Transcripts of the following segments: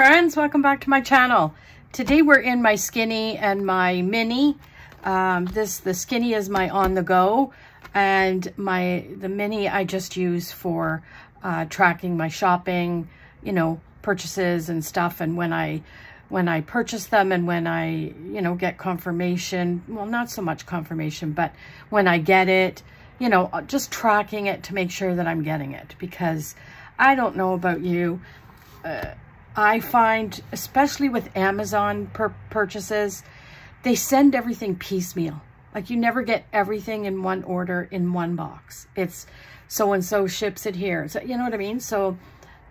friends, welcome back to my channel. Today we're in my skinny and my mini. The skinny is my on the go, and the mini I just use for tracking my shopping, you know, purchases and stuff. And when I purchase them and when I, you know, get confirmation, well, not so much confirmation, but when I get it, you know, just tracking it to make sure that I'm getting it, because I don't know about you. I find, especially with Amazon purchases, they send everything piecemeal. Like, you never get everything in one order in one box. It's so-and-so ships it here. So, you know what I mean? So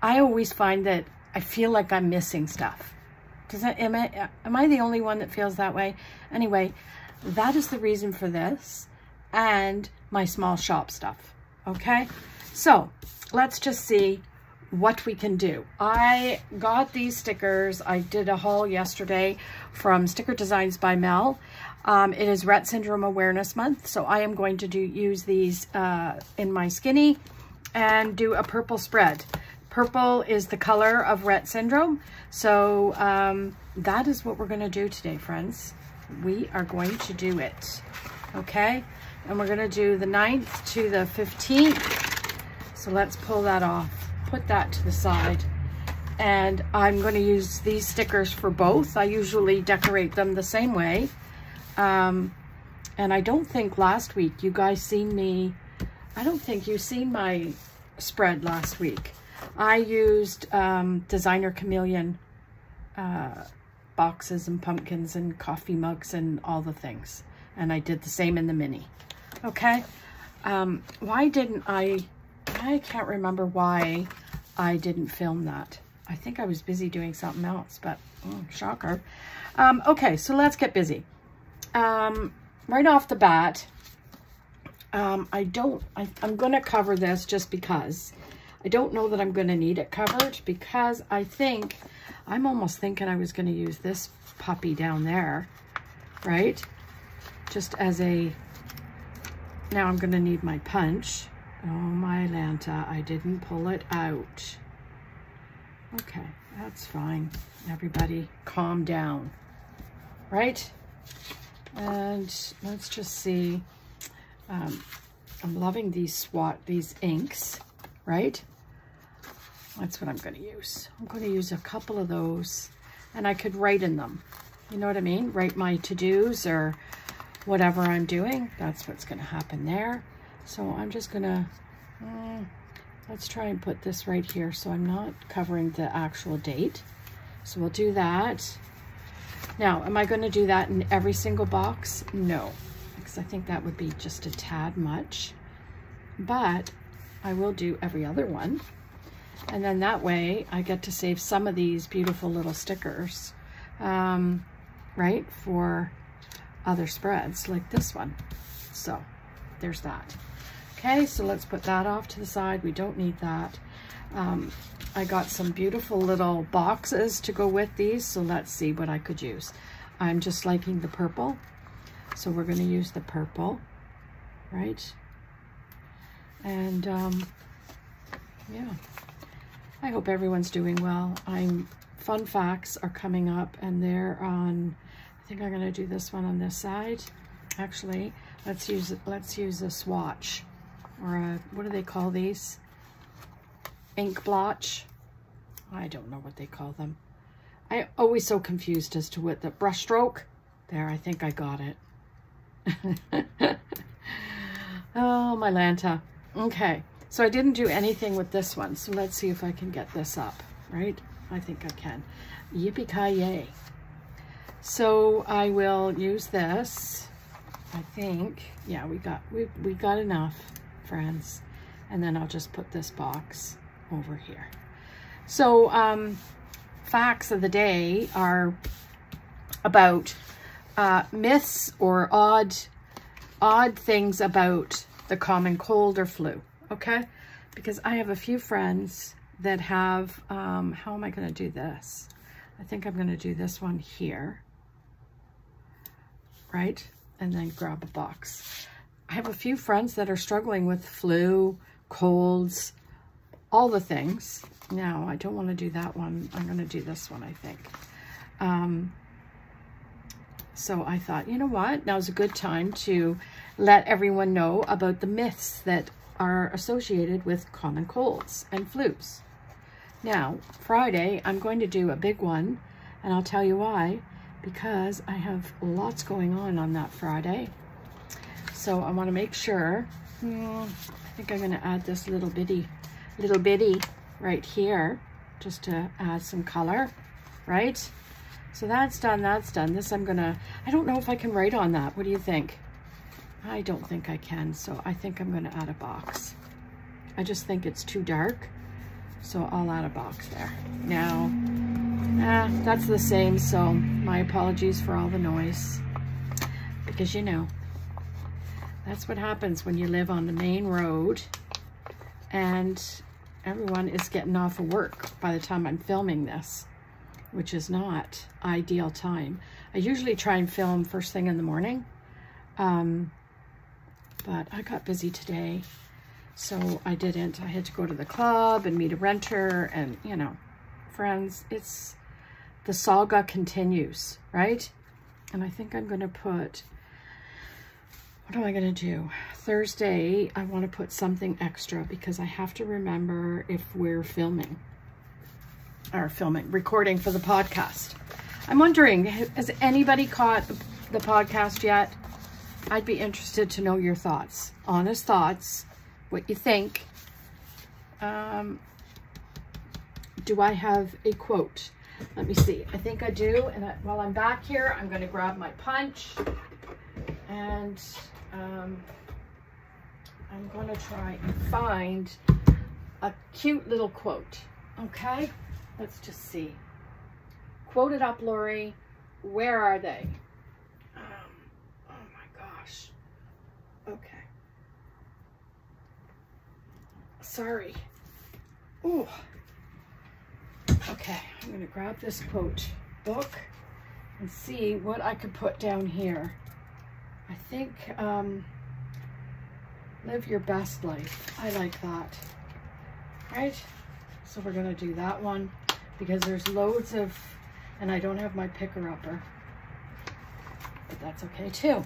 I always find that I feel like I'm missing stuff. Am I the only one that feels that way? Anyway, that is the reason for this and my small shop stuff. Okay? So let's just see what we can do. I got these stickers. I did a haul yesterday from Sticker Designs by Mel. It is Rett Syndrome Awareness Month, so I am going to use these in my skinny and do a purple spread. Purple is the color of Rett syndrome, so that is what we're going to do today, friends. We are going to do it, okay? And we're going to do the 9th to the 15th. So let's pull that off. Put that to the side, and I'm going to use these stickers for both. I usually decorate them the same way, and I don't think last week you guys seen me. I don't think you seen my spread last week. I used Designer Chameleon boxes and pumpkins and coffee mugs and all the things, and I did the same in the mini. Okay, why didn't I can't remember why I didn't film that. I think I was busy doing something else, but shocker. Okay, so let's get busy. Right off the bat, I'm going to cover this just because. I don't know that I'm going to need it covered, because I'm almost thinking I was going to use this puppy down there, right? Just as a, now I'm going to need my punch. Oh, my Lanta, I didn't pull it out. Okay, that's fine. Everybody calm down, right? And let's just see. I'm loving these inks, right? That's what I'm going to use. I'm going to use a couple of those, and I could write in them. You know what I mean? Write my to-dos or whatever I'm doing. That's what's going to happen there. So I'm just gonna, let's try and put this right here so I'm not covering the actual date. So we'll do that. Now, am I gonna do that in every single box? No, because I think that would be just a tad much, but I will do every other one. And then that way I get to save some of these beautiful little stickers, right, for other spreads like this one. So there's that. Okay, so let's put that off to the side. We don't need that. I got some beautiful little boxes to go with these, so let's see what I could use. I'm just liking the purple, so we're going to use the purple, right? And yeah, I hope everyone's doing well. Fun facts are coming up, and they're on, I think I'm going to do this one on this side. Actually, let's use a swatch, or a, what do they call these? Ink blotch. I don't know what they call them. I'm always so confused as to what the brush stroke. There, I think I got it. Oh, my Lanta. Okay, so I didn't do anything with this one, so let's see if I can get this up, right? I think I can. Yippee-ki-yay. So I will use this. I think, yeah, we got enough, friends. And then I'll just put this box over here. So facts of the day are about myths or odd things about the common cold or flu, okay? Because I have a few friends that have, how am I going to do this? I think I'm going to do this one here, right? And then grab a box. I have a few friends that are struggling with flu, colds, all the things. Now, I don't want to do that one. I'm going to do this one, I think. So I thought, you know what? Now's a good time to let everyone know about the myths that are associated with common colds and flus. Now, Friday, I'm going to do a big one, and I'll tell you why. Because I have lots going on that Friday. So I want to make sure. I think I'm going to add this little bitty right here, just to add some color, right? So that's done, that's done. This I don't know if I can write on that. What do you think? I don't think I can, so I think I'm going to add a box. I just think it's too dark, so I'll add a box there. Now, that's the same, so my apologies for all the noise, because you know, that's what happens when you live on the main road and everyone is getting off of work by the time I'm filming this, which is not ideal time. I usually try and film first thing in the morning, but I got busy today, so I didn't. I had to go to the club and meet a renter, and you know, friends, the saga continues, right? And I think I'm going to put, what am I going to do? Thursday, I want to put something extra because I have to remember if we're recording for the podcast. I'm wondering, has anybody caught the podcast yet? I'd be interested to know your thoughts, honest thoughts, what you think. Do I have a quote? Let me see. I think I do. And while I'm back here, I'm going to grab my punch and I'm going to try and find a cute little quote. Okay, let's just see. Quote it up, Lori. Where are they? Oh my gosh. Okay. Sorry. Ooh. Okay, I'm going to grab this quote book and see what I could put down here. I think live your best life. I like that. Right? So we're going to do that one because there's loads of, and I don't have my picker-upper, but that's okay too.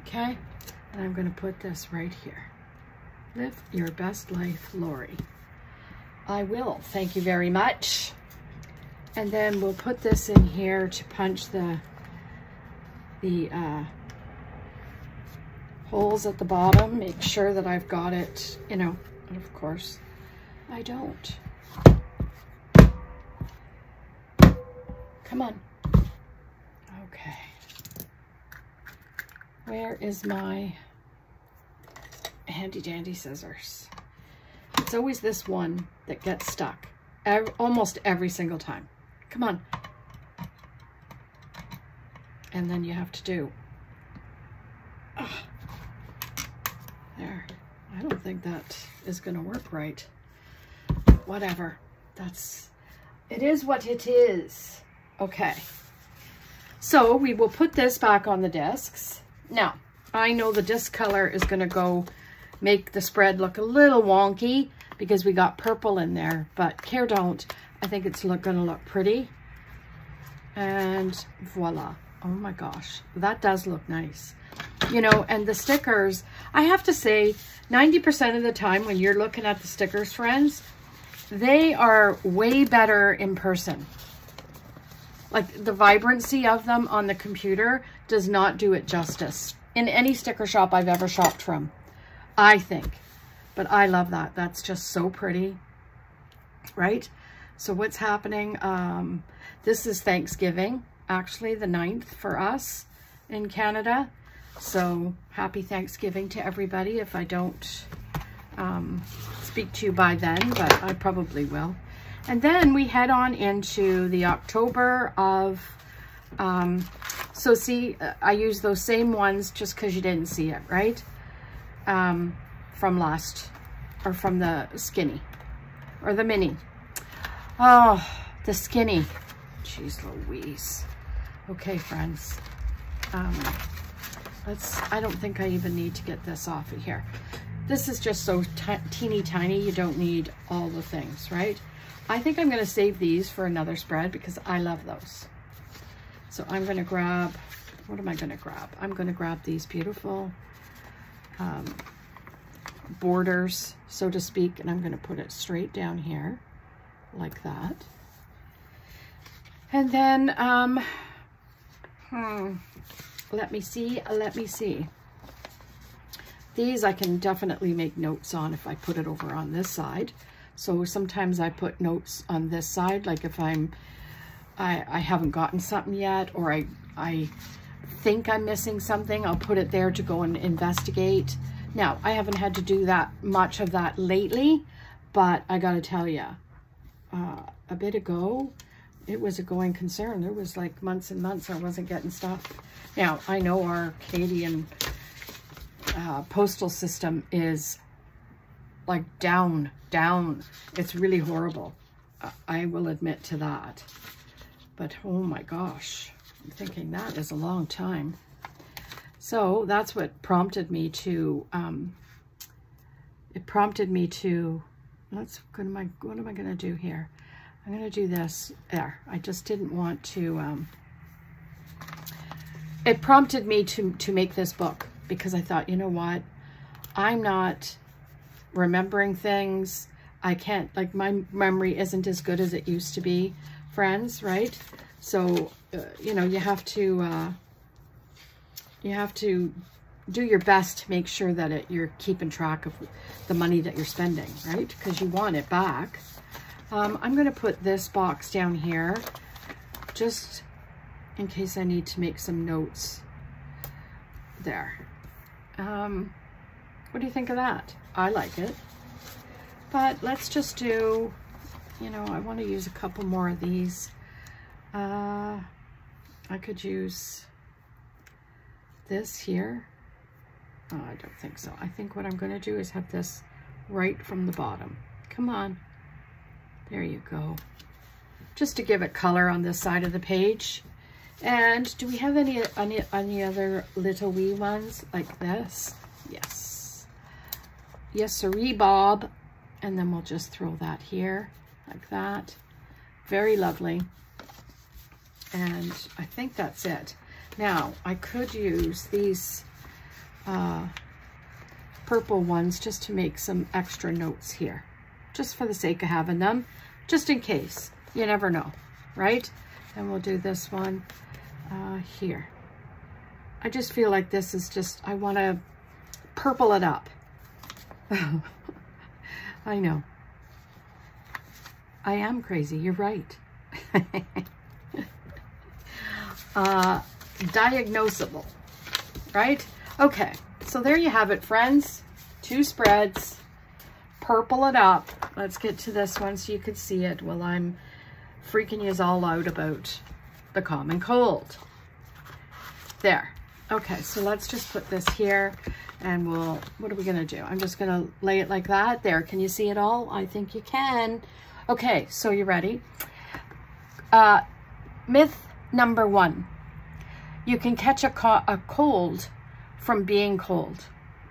Okay? And I'm going to put this right here. Live your best life, Lori. I will. Thank you very much. And then we'll put this in here to punch the holes at the bottom. Make sure that I've got it, you know, and of course I don't. Come on. Okay. Where is my handy dandy scissors? It's always this one that gets stuck almost every single time. Come on. And then you have to do. There. I don't think that is going to work right. Whatever. It is what it is. Okay. So we will put this back on the discs. Now, I know the disc color is going to go make the spread look a little wonky because we got purple in there, but care don't. I think it's going to look pretty. And voila. Oh my gosh, that does look nice. You know, and the stickers, I have to say, 90% of the time when you're looking at the stickers, friends, they are way better in person. Like the vibrancy of them on the computer does not do it justice in any sticker shop I've ever shopped from, I think. But I love that. That's just so pretty, right? So what's happening? This is Thanksgiving, actually the 9th for us in Canada. So happy Thanksgiving to everybody if I don't speak to you by then, but I probably will. And then we head on into the October of, so see, I use those same ones just because you didn't see it, right? From the skinny, or the mini. Oh, the skinny. Jeez Louise. Okay, friends. I don't think I even need to get this off of here. this is just so teeny tiny, you don't need all the things, right? I think I'm going to save these for another spread because I love those. So I'm going to grab, what am I going to grab? I'm going to grab these beautiful borders, so to speak, and I'm going to put it straight down here like that. And then, let me see. These I can definitely make notes on if I put it over on this side. So sometimes I put notes on this side, like if I haven't gotten something yet, or I think I'm missing something, I'll put it there to go and investigate. Now, I haven't had to do that much of that lately, but I gotta tell you, a bit ago, it was a going concern. There was like months and months I wasn't getting stuff. Now, I know our Canadian postal system is like down. It's really horrible. I will admit to that. But oh my gosh, I'm thinking that is a long time. So that's what prompted me to, what am I going to do here? I'm going to do this there. I just didn't want to, it prompted me to make this book because I thought, you know what? I'm not remembering things. I can't, like, my memory isn't as good as it used to be, friends, right? So, you know, you have to do your best to make sure that you're keeping track of the money that you're spending, right? Because you want it back. I'm going to put this box down here just in case I need to make some notes there. What do you think of that? I like it. But let's just do, you know, I want to use a couple more of these. I could use this here. Oh, I don't think so. I think what I'm going to do is have this right from the bottom. Come on. There you go. Just to give it color on this side of the page. And do we have any other little wee ones like this? Yes. Yes, sirree, Bob. And then we'll just throw that here like that. Very lovely. And I think that's it. Now, I could use these purple ones just to make some extra notes here, just for the sake of having them, just in case. You never know, right? And we'll do this one here. I just feel like this is just, I want to purple it up. I know. I am crazy, you're right. Diagnosable, right? Okay, so there you have it, friends. 2 spreads. Purple it up. Let's get to this one so you could see it while I'm freaking you all out about the common cold. There. Okay, so let's just put this here and what are we gonna do? I'm just gonna lay it like that. There, can you see it all? I think you can. Okay, so you ready? Myth number 1. You can catch a cold from being cold.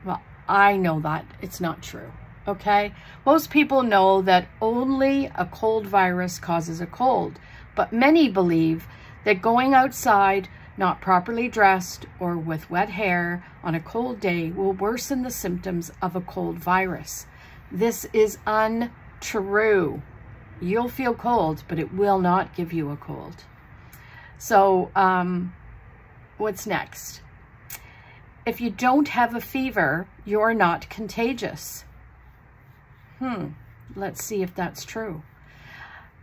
Well, I know that it's not true, okay? Most people know that only a cold virus causes a cold, but many believe that going outside not properly dressed or with wet hair on a cold day will worsen the symptoms of a cold virus. This is untrue. You'll feel cold, but it will not give you a cold. So, what's next? If you don't have a fever, you're not contagious. Let's see if that's true.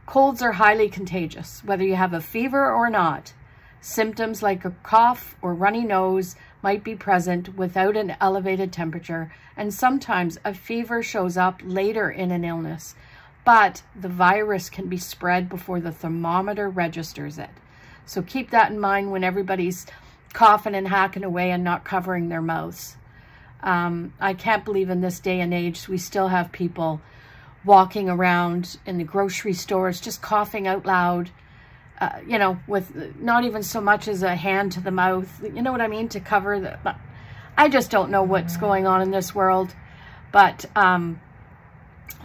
Colds are highly contagious, whether you have a fever or not. Symptoms like a cough or runny nose might be present without an elevated temperature, and sometimes a fever shows up later in an illness, but the virus can be spread before the thermometer registers it. So keep that in mind when everybody's coughing and hacking away and not covering their mouths. I can't believe in this day and age we still have people walking around in the grocery stores just coughing out loud, you know, with not even so much as a hand to the mouth, you know what I mean, to cover the... I just don't know what's going on in this world, But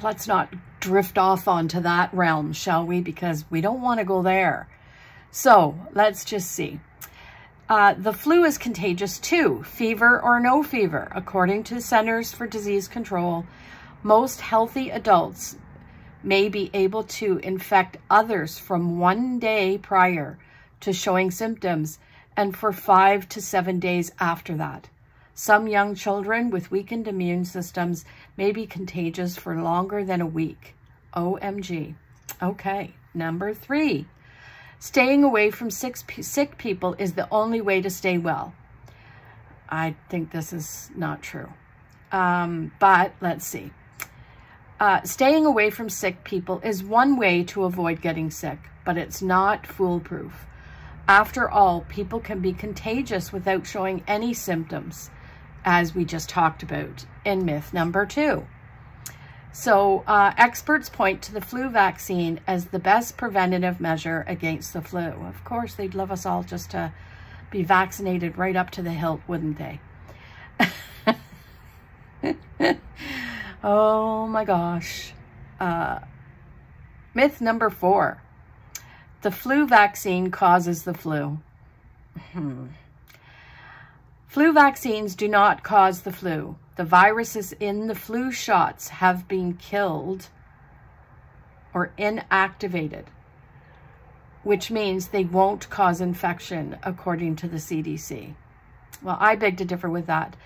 let's not drift off onto that realm, shall we? Because we don't want to go there. So let's just see. The flu is contagious too, fever or no fever. According to Centers for Disease Control, most healthy adults may be able to infect others from 1 day prior to showing symptoms and for 5 to 7 days after that. Some young children with weakened immune systems may be contagious for longer than a week. OMG. Okay, number 3. Staying away from sick people is the only way to stay well. I think this is not true. But let's see. Staying away from sick people is one way to avoid getting sick, but it's not foolproof. After all, people can be contagious without showing any symptoms, as we just talked about in myth number 2. So experts point to the flu vaccine as the best preventative measure against the flu. Of course, they'd love us all just to be vaccinated right up to the hilt, wouldn't they? Oh my gosh. Myth number 4. The flu vaccine causes the flu. Flu vaccines do not cause the flu. The viruses in the flu shots have been killed or inactivated, which means they won't cause infection, according to the CDC. Well, I beg to differ with that.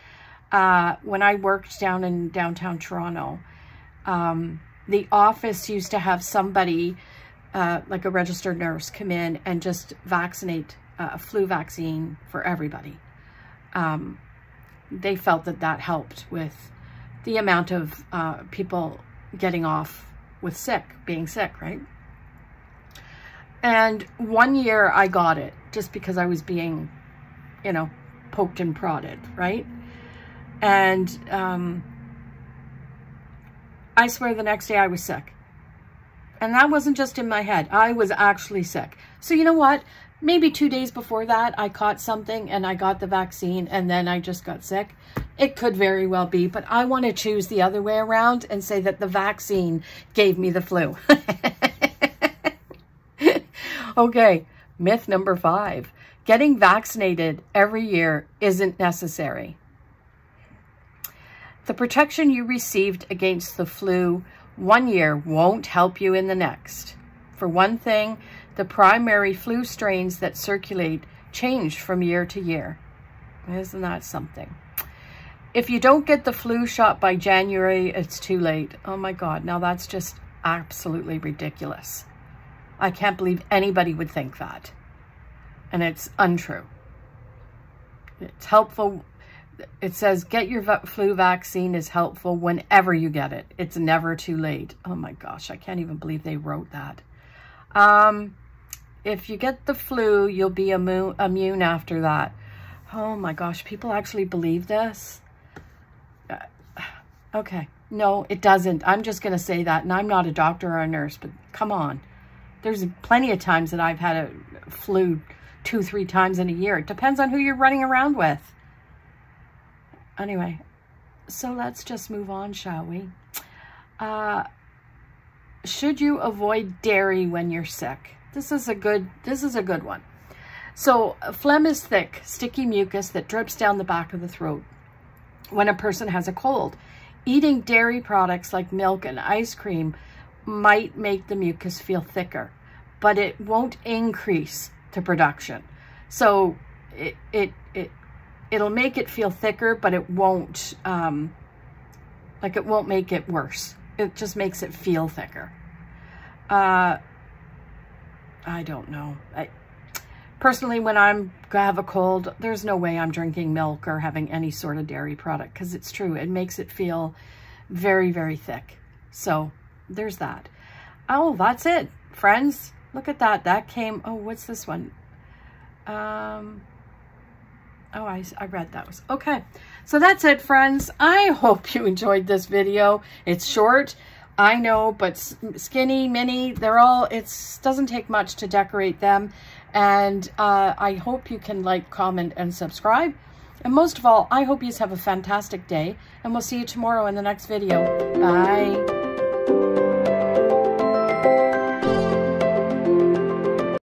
When I worked down in downtown Toronto, the office used to have somebody, like a registered nurse, come in and just vaccinate a flu vaccine for everybody. They felt that that helped with the amount of people getting off with being sick, right? And 1 year I got it just because I was being, you know, poked and prodded, right? And I swear the next day I was sick. And that wasn't just in my head. I was actually sick. So you know what? Maybe 2 days before that, I caught something and I got the vaccine and then I just got sick. It could very well be, but I want to choose the other way around and say that the vaccine gave me the flu. Okay, myth number 5. Getting vaccinated every year isn't necessary. The protection you received against the flu 1 year won't help you in the next. For one thing, the primary flu strains that circulate change from year to year. Isn't that something? If you don't get the flu shot by January, it's too late. Oh my God, now that's just absolutely ridiculous. I can't believe anybody would think that. And it's untrue. It's helpful. It says get your flu vaccine is helpful whenever you get it. It's never too late. Oh my gosh, I can't even believe they wrote that. If you get the flu, you'll be immune after that. Oh my gosh, people actually believe this? Okay, no, it doesn't. I'm just going to say that, and I'm not a doctor or a nurse, but come on. There's plenty of times that I've had a flu 2-3 times in a year. It depends on who you're running around with. Anyway, so let's just move on, shall we? Should you avoid dairy when you're sick? This is a good one. So phlegm is thick, sticky mucus that drips down the back of the throat when a person has a cold. Eating dairy products like milk and ice cream might make the mucus feel thicker, but it won't increase the production. So it'll make it feel thicker, but it won't, it won't make it worse. It just makes it feel thicker. I don't know. Personally, when I have a cold, there's no way I'm drinking milk or having any sort of dairy product, because it's true. It makes it feel very, very thick. So there's that. Oh, that's it, friends. Look at that. That came, oh, what's this one? Oh, I read that was, okay. So that's it, friends. I hope you enjoyed this video. It's short, I know, but skinny, mini, they're all, it doesn't take much to decorate them. And I hope you can like, comment, and subscribe. And most of all, I hope you have a fantastic day, and we'll see you tomorrow in the next video. Bye.